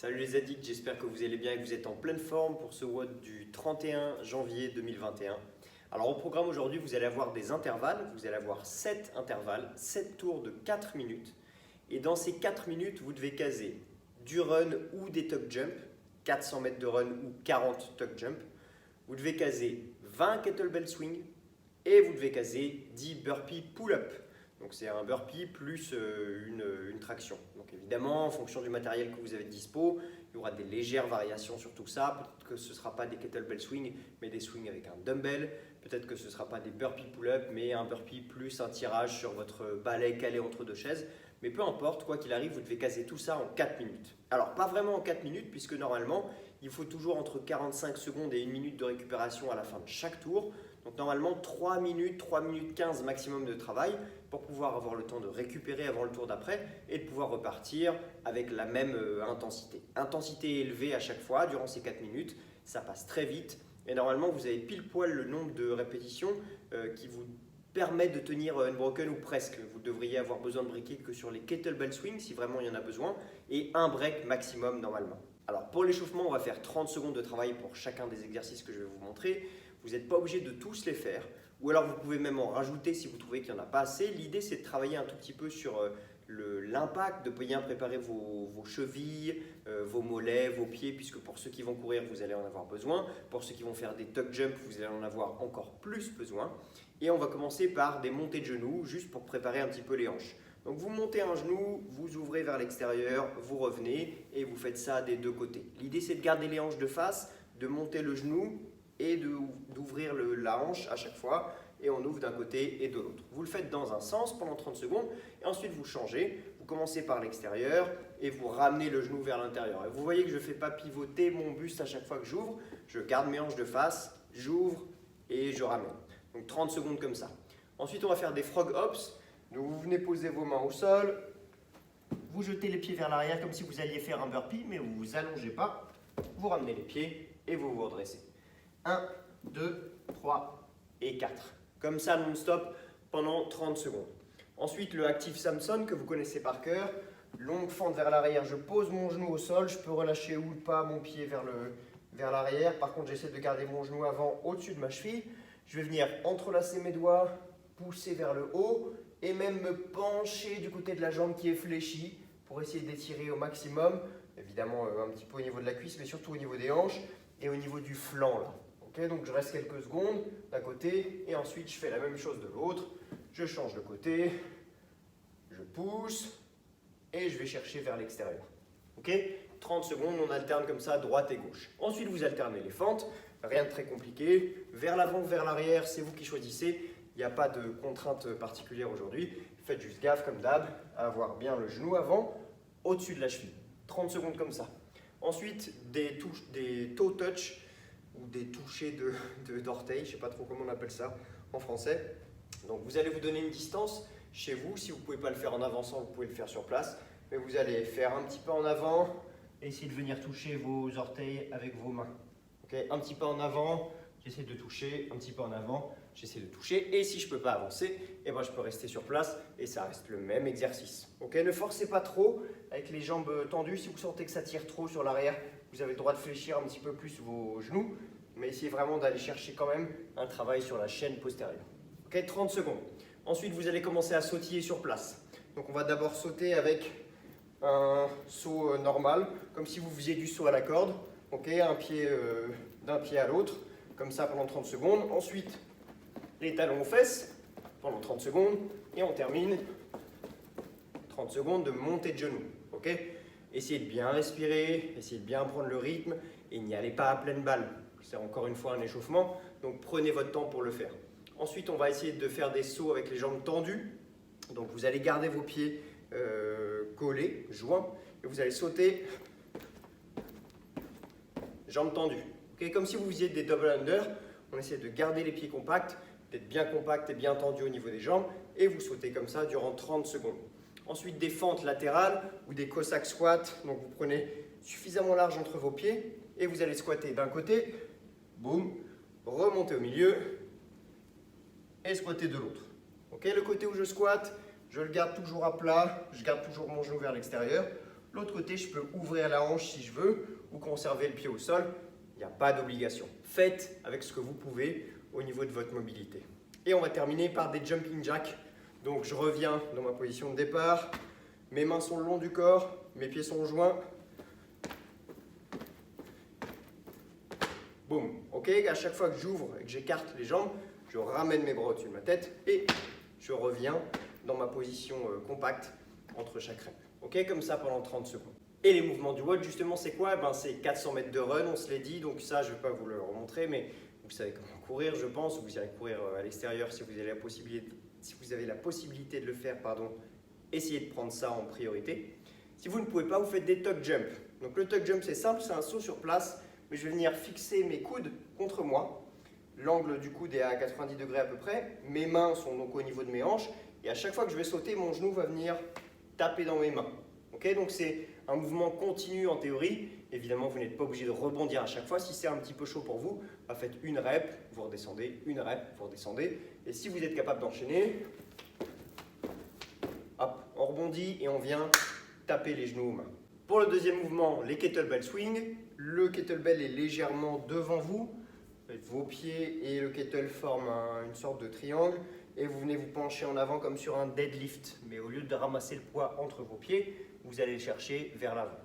Salut les addicts, j'espère que vous allez bien et que vous êtes en pleine forme pour ce WOD du 31 janvier 2021. Alors au programme aujourd'hui, vous allez avoir des intervalles, vous allez avoir 7 intervalles, 7 tours de 4 minutes. Et dans ces 4 minutes, vous devez caser du run ou des tuck jump, 400 mètres de run ou 40 tuck jump. Vous devez caser 20 kettlebell swing et vous devez caser 10 burpee pull-up. Donc c'est un burpee plus une traction. Donc évidemment, en fonction du matériel que vous avez dispo, il y aura des légères variations sur tout ça. Peut-être que ce ne sera pas des kettlebell swing, mais des swings avec un dumbbell. Peut-être que ce ne sera pas des burpee pull-up, mais un burpee plus un tirage sur votre balai calé entre deux chaises. Mais peu importe, quoi qu'il arrive, vous devez caser tout ça en 4 minutes. Alors pas vraiment en 4 minutes, puisque normalement, il faut toujours entre 45 secondes et 1 minute de récupération à la fin de chaque tour. Donc normalement 3 minutes 15 maximum de travail pour pouvoir avoir le temps de récupérer avant le tour d'après et de pouvoir repartir avec la même intensité. Intensité élevée à chaque fois durant ces 4 minutes, ça passe très vite et normalement vous avez pile poil le nombre de répétitions qui vous permet de tenir unbroken ou presque. Vous devriez avoir besoin de breaker que sur les kettlebell swing si vraiment il y en a besoin et un break maximum normalement. Alors pour l'échauffement, on va faire 30 secondes de travail pour chacun des exercices que je vais vous montrer. Vous n'êtes pas obligé de tous les faire, ou alors vous pouvez même en rajouter si vous trouvez qu'il n'y en a pas assez. L'idée, c'est de travailler un tout petit peu sur l'impact, de bien préparer vos chevilles, vos mollets, vos pieds, puisque pour ceux qui vont courir, vous allez en avoir besoin. Pour ceux qui vont faire des tuck jump, vous allez en avoir encore plus besoin. Et on va commencer par des montées de genoux, juste pour préparer un petit peu les hanches. Donc vous montez un genou, vous ouvrez vers l'extérieur, vous revenez et vous faites ça des deux côtés. L'idée, c'est de garder les hanches de face, de monter le genou et d'ouvrir la hanche à chaque fois et on ouvre d'un côté et de l'autre. Vous le faites dans un sens pendant 30 secondes et ensuite vous changez. Vous commencez par l'extérieur et vous ramenez le genou vers l'intérieur. Et vous voyez que je ne fais pas pivoter mon buste à chaque fois que j'ouvre. Je garde mes hanches de face, j'ouvre et je ramène. Donc 30 secondes comme ça. Ensuite, on va faire des frog hops. Donc vous venez poser vos mains au sol. Vous jetez les pieds vers l'arrière comme si vous alliez faire un burpee, mais vous ne vous allongez pas. Vous ramenez les pieds et vous vous redressez. 1, 2, 3 et 4. Comme ça non-stop pendant 30 secondes. Ensuite, le Active Samson que vous connaissez par cœur. Longue fente vers l'arrière. Je pose mon genou au sol. Je peux relâcher ou pas mon pied vers l'arrière. Par contre, j'essaie de garder mon genou avant au-dessus de ma cheville. Je vais venir entrelacer mes doigts, pousser vers le haut et même me pencher du côté de la jambe qui est fléchie pour essayer d'étirer au maximum. Évidemment, un petit peu au niveau de la cuisse, mais surtout au niveau des hanches et au niveau du flanc là. Okay, donc je reste quelques secondes d'un côté et ensuite je fais la même chose de l'autre. Je change de côté, je pousse et je vais chercher vers l'extérieur. Okay, 30 secondes, on alterne comme ça droite et gauche. Ensuite vous alternez les fentes, rien de très compliqué. Vers l'avant, vers l'arrière, c'est vous qui choisissez. Il n'y a pas de contrainte particulière aujourd'hui. Faites juste gaffe comme d'hab à avoir bien le genou avant, au-dessus de la cheville. 30 secondes comme ça. Ensuite des toe touch ou des touchés d'orteils, je ne sais pas trop comment on appelle ça en français. Donc vous allez vous donner une distance chez vous. Si vous ne pouvez pas le faire en avançant, vous pouvez le faire sur place. Mais vous allez faire un petit pas en avant et essayer de venir toucher vos orteils avec vos mains. Okay, un petit pas en avant, j'essaie de toucher, un petit pas en avant, j'essaie de toucher. Et si je ne peux pas avancer, eh ben, je peux rester sur place et ça reste le même exercice. Okay, ne forcez pas trop avec les jambes tendues. Si vous sentez que ça tire trop sur l'arrière, vous avez le droit de fléchir un petit peu plus vos genoux. Mais essayez vraiment d'aller chercher quand même un travail sur la chaîne postérieure. Okay, 30 secondes. Ensuite, vous allez commencer à sautiller sur place. Donc on va d'abord sauter avec un saut normal, comme si vous faisiez du saut à la corde. Okay, d'un pied à l'autre, comme ça pendant 30 secondes. Ensuite, les talons aux fesses pendant 30 secondes. Et on termine 30 secondes de montée de genoux. Okay, essayez de bien respirer, essayez de bien prendre le rythme et n'y allez pas à pleine balle. C'est encore une fois un échauffement, donc prenez votre temps pour le faire. Ensuite, on va essayer de faire des sauts avec les jambes tendues. Donc vous allez garder vos pieds collés, joints, et vous allez sauter jambes tendues. Okay, comme si vous faisiez des double under, on essaie de garder les pieds compacts, d'être bien compact et bien tendu au niveau des jambes, et vous sautez comme ça durant 30 secondes. Ensuite, des fentes latérales ou des Cossack squats. Donc vous prenez suffisamment large entre vos pieds et vous allez squatter d'un côté, boum, remonter au milieu et squatter de l'autre. Okay, le côté où je squatte, je le garde toujours à plat, je garde toujours mon genou vers l'extérieur. L'autre côté, je peux ouvrir la hanche si je veux ou conserver le pied au sol. Il n'y a pas d'obligation. Faites avec ce que vous pouvez au niveau de votre mobilité. Et on va terminer par des jumping jacks. Donc je reviens dans ma position de départ. Mes mains sont le long du corps, mes pieds sont joints. Boum. Ok, à chaque fois que j'ouvre et que j'écarte les jambes, je ramène mes bras au-dessus de ma tête et je reviens dans ma position compacte entre chaque rep. Ok, comme ça pendant 30 secondes. Et les mouvements du WOD, justement, c'est quoi? C'est 400 mètres de run, on se l'est dit, donc ça, je ne vais pas vous le remontrer, mais vous savez comment courir, je pense, ou vous irez courir à l'extérieur si vous avez la possibilité de le faire, pardon. Essayez de prendre ça en priorité. Si vous ne pouvez pas, vous faites des tuck jump. Donc le tuck jump, c'est simple, c'est un saut sur place, mais je vais venir fixer mes coudes contre moi. L'angle du coude est à 90 degrés à peu près. Mes mains sont donc au niveau de mes hanches. Et à chaque fois que je vais sauter, mon genou va venir taper dans mes mains. Okay, donc c'est un mouvement continu en théorie. Évidemment, vous n'êtes pas obligé de rebondir à chaque fois. Si c'est un petit peu chaud pour vous, faites une rep, vous redescendez, une rep, vous redescendez. Et si vous êtes capable d'enchaîner, hop, on rebondit et on vient taper les genoux aux mains. Pour le deuxième mouvement, les kettlebell swing. Le kettlebell est légèrement devant vous. Vos pieds et le kettle forment une sorte de triangle. Et vous venez vous pencher en avant comme sur un deadlift. Mais au lieu de ramasser le poids entre vos pieds, vous allez le chercher vers l'avant.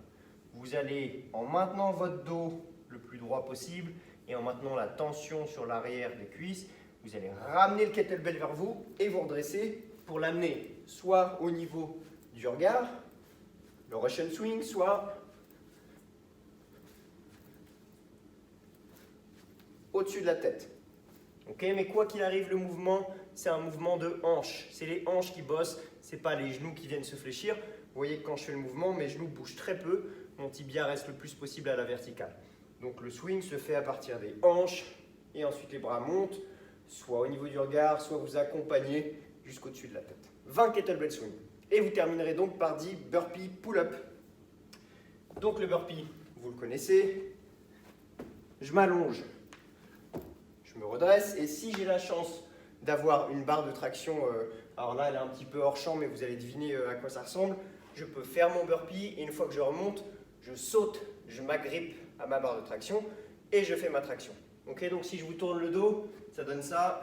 Vous allez, en maintenant votre dos le plus droit possible et en maintenant la tension sur l'arrière des cuisses, vous allez ramener le kettlebell vers vous et vous redresser pour l'amener soit au niveau du regard, le Russian swing, soit au-dessus de la tête. Okay, mais quoi qu'il arrive, le mouvement, c'est un mouvement de hanche. C'est les hanches qui bossent, ce n'est pas les genoux qui viennent se fléchir. Vous voyez que quand je fais le mouvement, mes genoux bougent très peu, mon tibia reste le plus possible à la verticale. Donc le swing se fait à partir des hanches et ensuite les bras montent, soit au niveau du regard, soit vous accompagnez jusqu'au-dessus de la tête. 20 kettlebell swing. Et vous terminerez donc par 10 burpee pull-up. Donc le burpee, vous le connaissez. Je m'allonge, je me redresse et si j'ai la chance d'avoir une barre de traction, alors là elle est un petit peu hors champ mais vous allez deviner à quoi ça ressemble, je peux faire mon burpee et une fois que je remonte, je saute, je m'agrippe à ma barre de traction et je fais ma traction. Okay, donc si je vous tourne le dos, ça donne ça.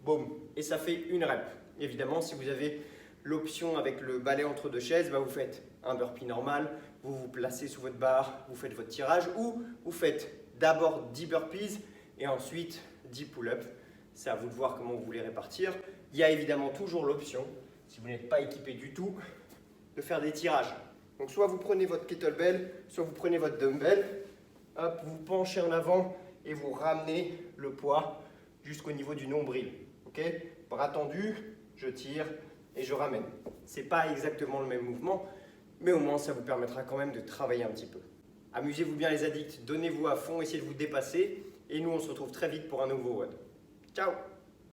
Boum, et ça fait une rep. Évidemment, si vous avez l'option avec le balai entre deux chaises, vous faites un burpee normal, vous vous placez sous votre barre, vous faites votre tirage ou vous faites d'abord 10 burpees et ensuite 10 pull-ups. C'est à vous de voir comment vous voulez répartir. Il y a évidemment toujours l'option, si vous n'êtes pas équipé du tout, de faire des tirages. Donc soit vous prenez votre kettlebell, soit vous prenez votre dumbbell, hop, vous penchez en avant et vous ramenez le poids jusqu'au niveau du nombril. Okay, bras tendus, je tire et je ramène. Ce n'est pas exactement le même mouvement, mais au moins ça vous permettra quand même de travailler un petit peu. Amusez-vous bien les addicts, donnez-vous à fond, essayez de vous dépasser et nous on se retrouve très vite pour un nouveau WOD. Ciao!